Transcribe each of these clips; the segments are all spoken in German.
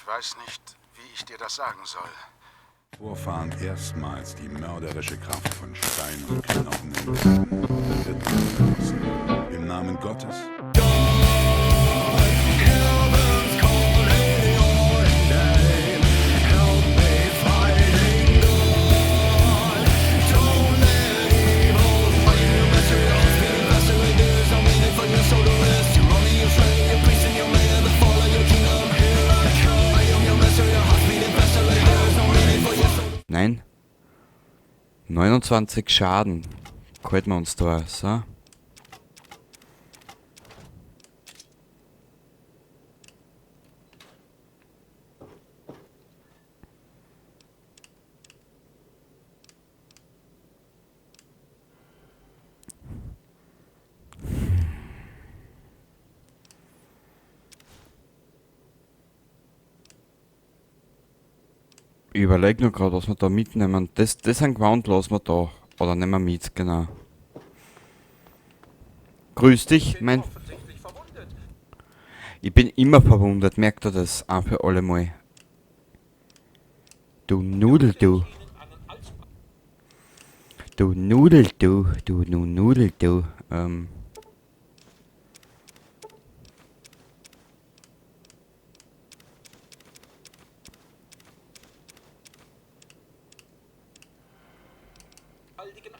weiß nicht, wie ich dir das sagen soll. Vorfahren erstmals die mörderische Kraft von Stein und Knochen in Wissen wird ausgelassen. Im Namen Gottes. Nein. 29 Schaden. Halten wir uns da, so. Ich überlege nur gerade, was wir da mitnehmen. Das ein Gewand lassen wir da. Oder nehmen wir mit, genau. Grüß dich, mein... Ich bin immer verwundert, merkt ihr das? Ein für alle Mal. Du Nudel, du. Du Nudel, du. Du Nudel, du.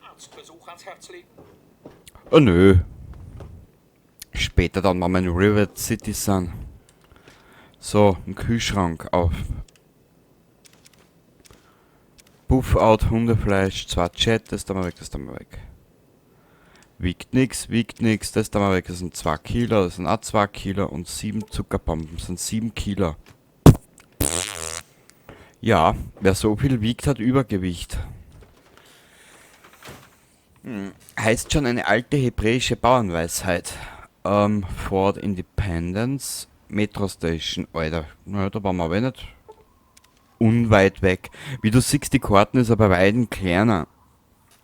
Arztbesuch ans Herz legen? Oh nö. Später dann, wenn wir in River City sind. So, ein Kühlschrank auf. Buff-Out, Hundefleisch, 2 Chat, das tun wir weg, das tun wir weg. Wiegt nix, das tun wir weg, das sind 2 Kilo, das sind auch 2 Kilo und 7 Zuckerbomben, das sind 7 Kilo. Ja, wer so viel wiegt, hat Übergewicht. Heißt schon eine alte hebräische Bauernweisheit. Ford Independence, Metro Station, Alter, naja, da waren wir aber nicht unweit weg. Wie du siehst, die Karten ist aber weitem kleiner.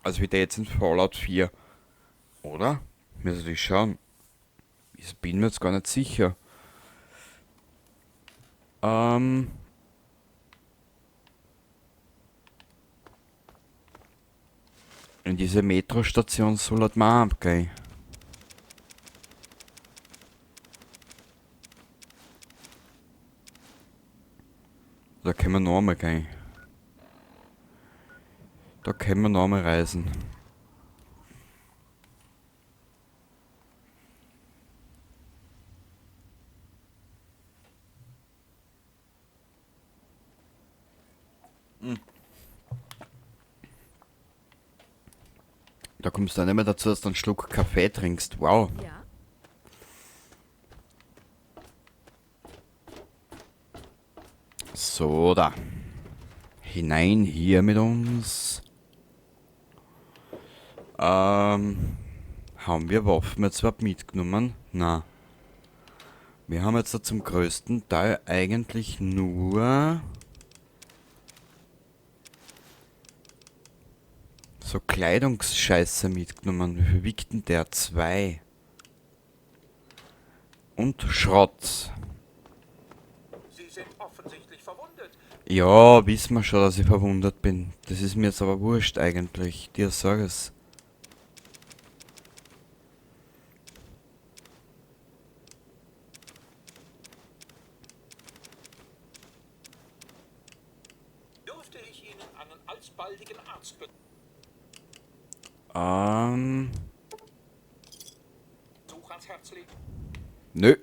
Also wie der jetzt in Fallout 4. Oder? Müssen wir schauen. Ich bin mir jetzt gar nicht sicher. In diese Metrostation soll halt mal abgehen. Da können wir noch einmal gehen. Da können wir noch einmal reisen. Da kommst du dann nicht mehr dazu, dass du einen Schluck Kaffee trinkst. Wow. Ja. So, da. Hinein hier mit uns. Haben wir Waffen jetzt überhaupt mitgenommen? Na. Wir haben jetzt da zum größten Teil eigentlich nur so Kleidungsscheiße mitgenommen. Wie viel wiegt denn der? 2. Und Schrott. Sie sind offensichtlich verwundet. Ja, wissen wir schon, dass ich verwundert bin. Das ist mir jetzt aber wurscht eigentlich. Dir sag es. Dürfte ich Ihnen einen alsbaldigen Arztbesuch ans Herz legen? Nö.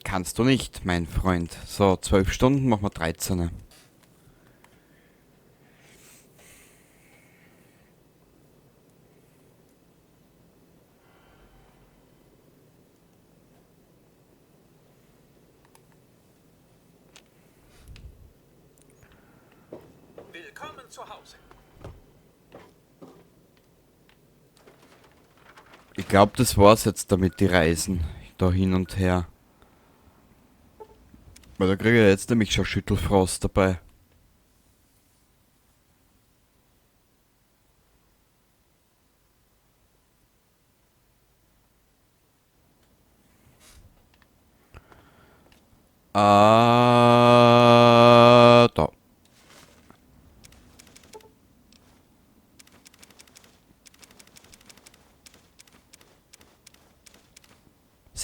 Kannst du nicht, mein Freund. So, 12 Stunden, machen wir 13. Willkommen zu Hause. Ich glaube, das war's jetzt damit, die Reisen. Da hin und her. Weil da kriege ich jetzt nämlich schon Schüttelfrost dabei.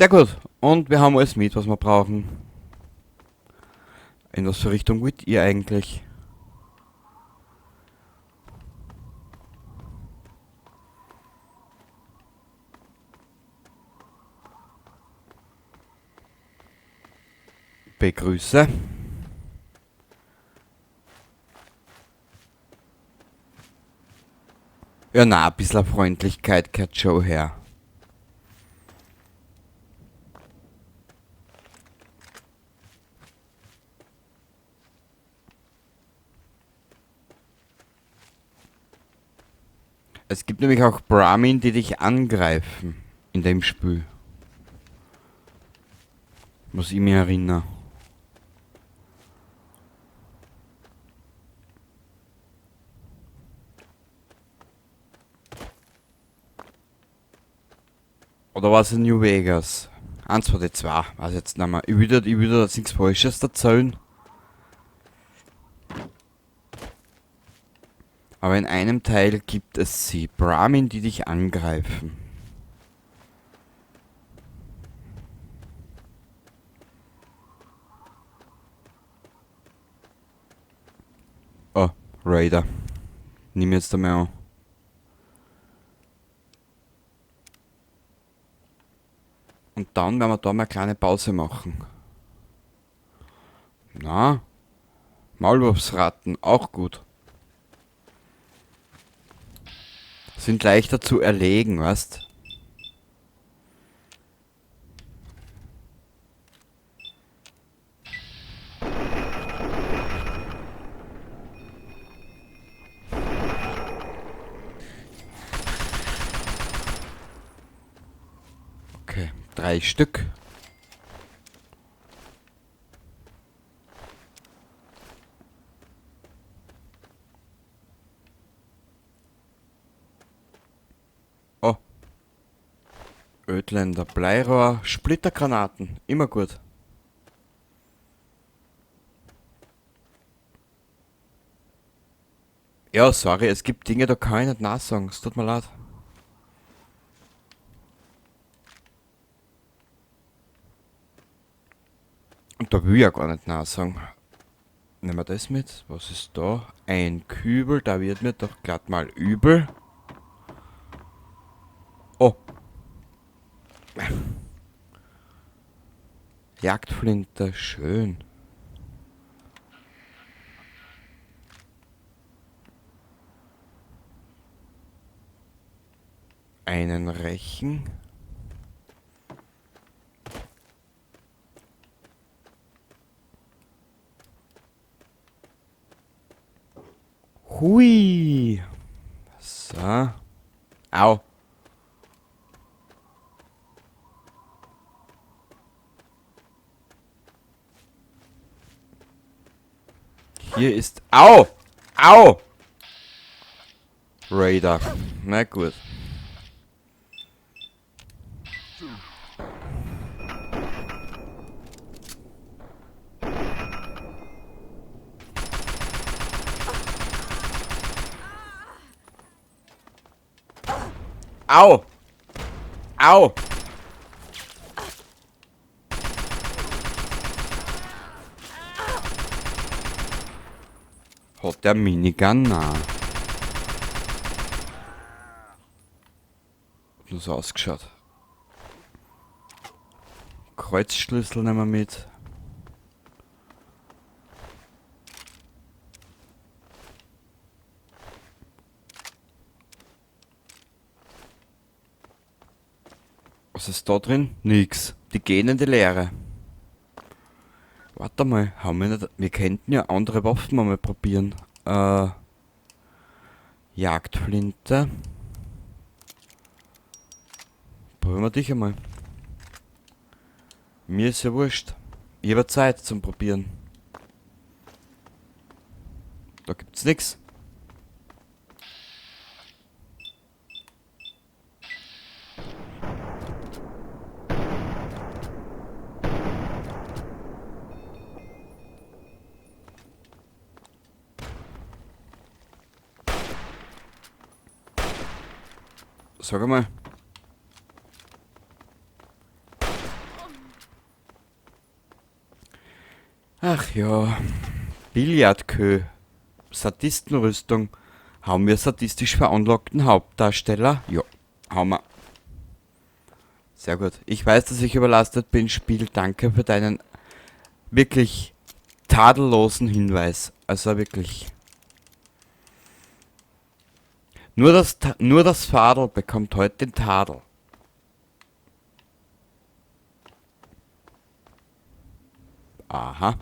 Sehr gut. Und wir haben alles mit, was wir brauchen. In was für Richtung wollt ihr eigentlich? Begrüße. Ja, na, ein bisschen Freundlichkeit gehört schon her. Es gibt nämlich auch Brahmin, die dich angreifen in dem Spiel. Was ich mich erinnere. Oder war es in New Vegas? Eins von den zwei, weiß jetzt nicht mehr. Ich will da jetzt nichts Falsches erzählen. Aber in einem Teil gibt es sie. Brahmin, die dich angreifen. Oh, Raider. Nimm jetzt einmal an. Und dann werden wir da mal eine kleine Pause machen. Na, Maulwurfsratten, auch gut. Sind leichter zu erlegen, weißt? Okay, 3 Stück. Oh. Ödländer Bleirohr, Splittergranaten, immer gut. Ja, sorry, es gibt Dinge, da kann ich nicht nachsagen, es tut mir leid. Und da will ich ja gar nicht nachsagen. Nehmen wir das mit. Was ist da? Ein Kübel, da wird mir doch glatt mal übel. Oh. Jagdflinte, schön. Einen Rechen. Hui. So. Au. Hier ist... Au! Au! Raider. Na gut. Au! Au! Hat der Minigun? Nein. Hat nur so ausgeschaut. Kreuzschlüssel nehmen wir mit. Was ist da drin? Nix. Die gehen in die Leere. Warte mal, haben wir nicht... Wir könnten ja andere Waffen mal probieren. Jagdflinte. Probieren wir dich einmal. Mir ist ja wurscht. Ich habe Zeit zum Probieren. Da gibt's nix. Sag mal. Ach ja. Billardkö. Sadistenrüstung. Haben wir sadistisch veranlagten Hauptdarsteller? Ja, haben wir. Sehr gut. Ich weiß, dass ich überlastet bin, Spiel. Danke für deinen wirklich tadellosen Hinweis. Also wirklich. Nur das Fadel bekommt heute den Tadel. Aha.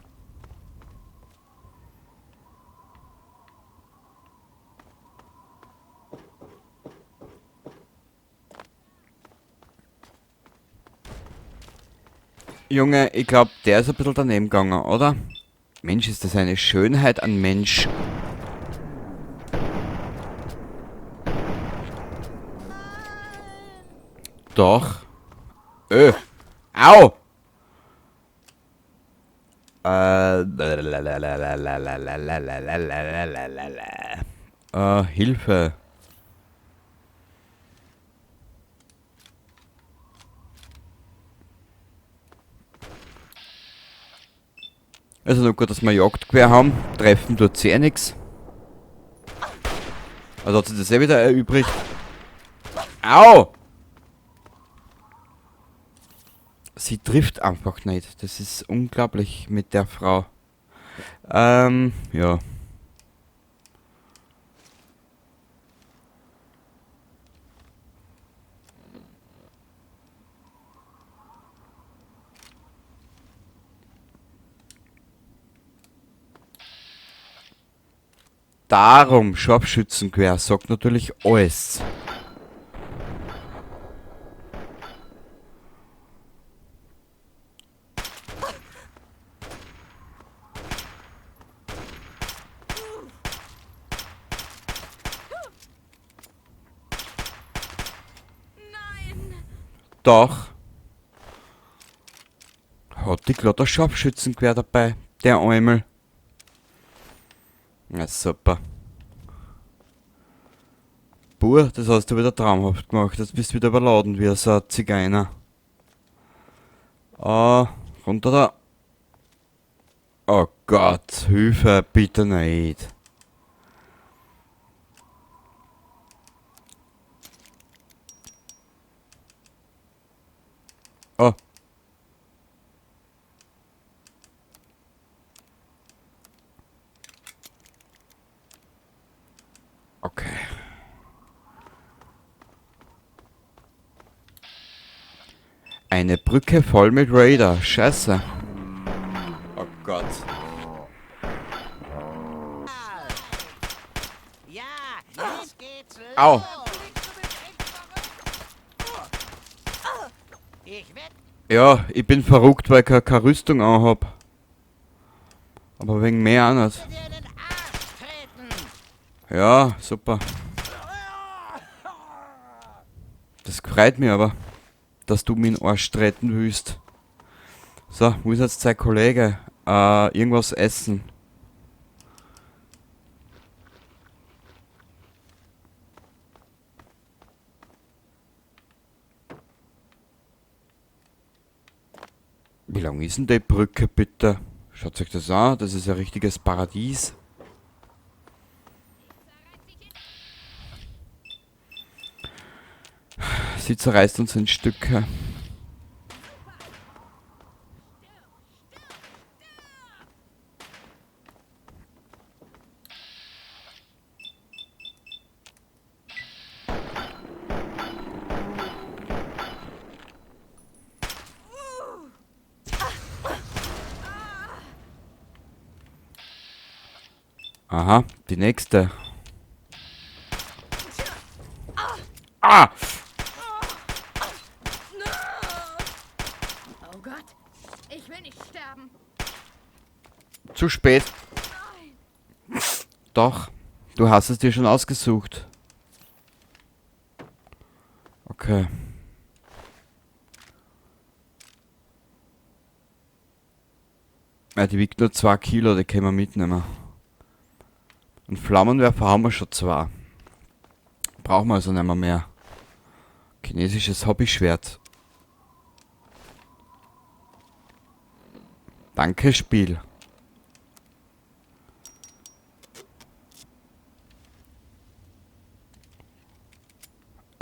Junge, ich glaube, der ist ein bisschen daneben gegangen, oder? Mensch, ist das eine Schönheit an Mensch. Doch. Au! Hilfe. Also nur gut, dass wir Jagdgewehr haben. Treffen tut sie eh nix. Also hat sich das eh wieder erübrigt. Au! Sie trifft einfach nicht. Das ist unglaublich mit der Frau. Ja. Darum, Scharfschützengewehr sagt natürlich alles. Doch. Hat die gerade ein Scharfschützengewehr dabei, der Eumel. Na super. Buh, das hast du wieder traumhaft gemacht. Jetzt bist du wieder überladen wie so ein Zigeuner. Runter da. Oh Gott, Hilfe, bitte nicht. Oh. Okay. Eine Brücke voll mit Raider. Scheiße. Oh Gott. Ja, jetzt geht's los. Au. Ich werd Ja, ich bin verrückt, weil ich keine Rüstung anhab. Aber wegen mehr auch nicht. dir in den Arsch treten. Ja, super. Das freut mich aber, dass du mir in den Arsch treten willst. So, wo ist jetzt dein Kollege? Irgendwas essen. Wie lang ist denn die Brücke bitte? Schaut euch das an, das ist ein richtiges Paradies. Sie zerreißt uns in Stücke. Aha, die nächste. Ah! Oh Gott, ich will nicht sterben. Zu spät. Doch, du hast es dir schon ausgesucht. Okay. Ja, die wiegt nur 2 Kilo, die können wir mitnehmen. Und Flammenwerfer haben wir schon 2. Brauchen wir also nicht mehr. Chinesisches Hobbyschwert. Danke, Spiel.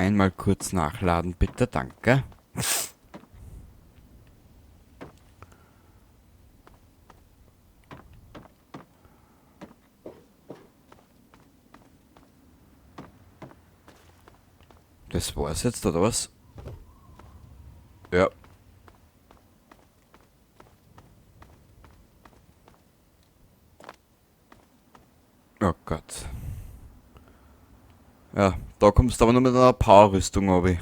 Einmal kurz nachladen, bitte, danke. Das war's jetzt, oder was? Ja. Oh Gott. Ja, da kommst du aber nur mit einer Power-Rüstung, Obi.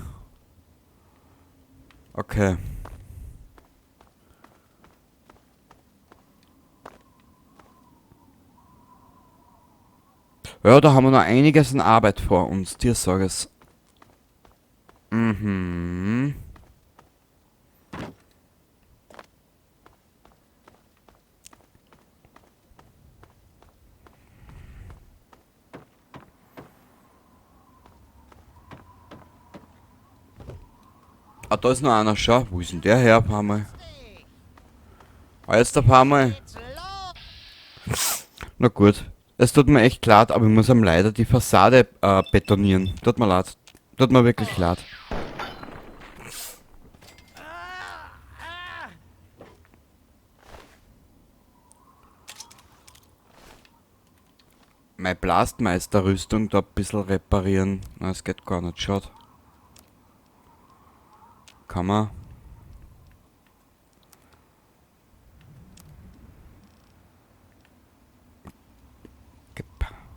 Okay. Ja, da haben wir noch einiges an Arbeit vor uns, dir sag es. Mhm. Ah, da ist noch einer, schau. Wo ist denn der her, paar Mal? Ah, jetzt ein paar Mal. Geht's los? Na gut. Es tut mir echt leid, aber ich muss ihm leider die Fassade betonieren. Tut mir leid. Tut mir wirklich leid. Meine Blastmeister-Rüstung da ein bisschen reparieren. Na, es geht gar nicht, schaut. Kann man.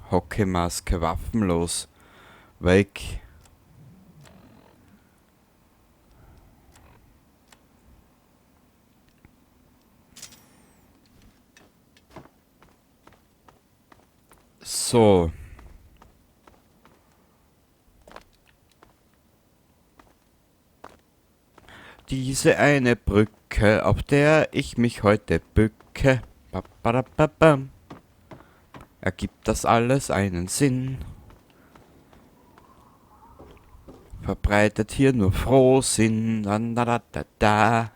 Hockeymaske, waffenlos. Weg. So. Diese eine Brücke, auf der ich mich heute bücke. Ba-ba-da-ba-bam. Ergibt das alles einen Sinn? Verbreitet hier nur Frohsinn. Da, da, da, da, da.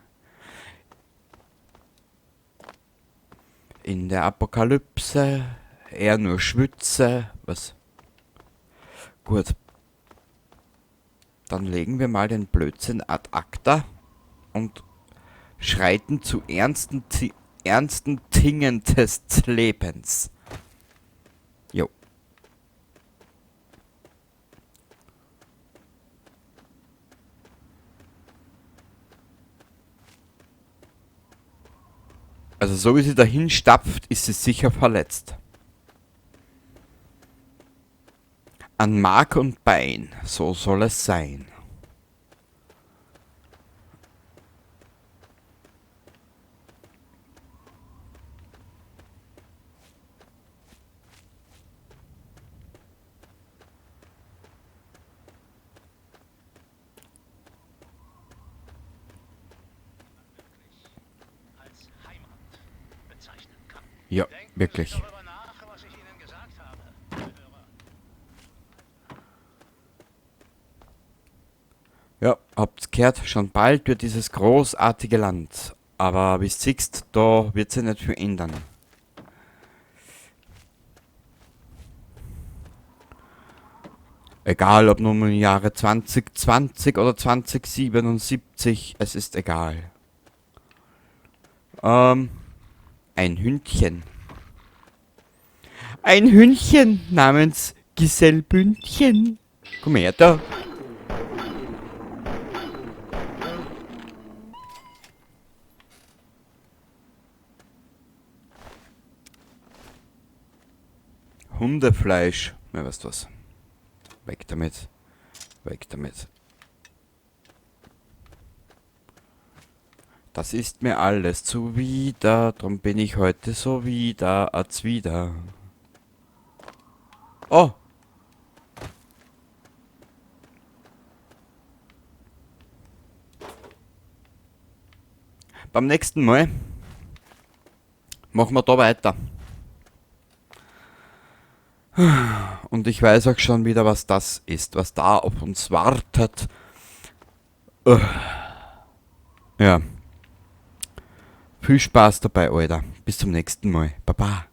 In der Apokalypse eher nur Schwütze. Was? Gut. Dann legen wir mal den Blödsinn ad acta und schreiten zu ernsten Dingen des Lebens. Jo. Also so wie sie dahin stapft, ist sie sicher verletzt. An Mark und Bein, so soll es sein. als Heimat bezeichnen kann. Ja, wirklich. Darüber nach, was ich Ihnen gesagt habe, Hörer. Ja, habt's gehört, schon bald wird dieses großartige Land. Aber wie siehst, da wird sich nicht viel ändern. Egal ob nun im Jahre 2020 oder 2077, es ist egal. Ein Hündchen. Ein Hündchen namens Giselle-Bündchen. Komm her da. Hundefleisch. Ja, weißt du was. Weg damit. Weg damit. Das ist mir alles zuwider, drum bin ich heute so wieder als wieder. Oh! Beim nächsten Mal machen wir da weiter. Und ich weiß auch schon wieder, was das ist, was da auf uns wartet. Ja. Viel Spaß dabei, Alter. Bis zum nächsten Mal. Baba.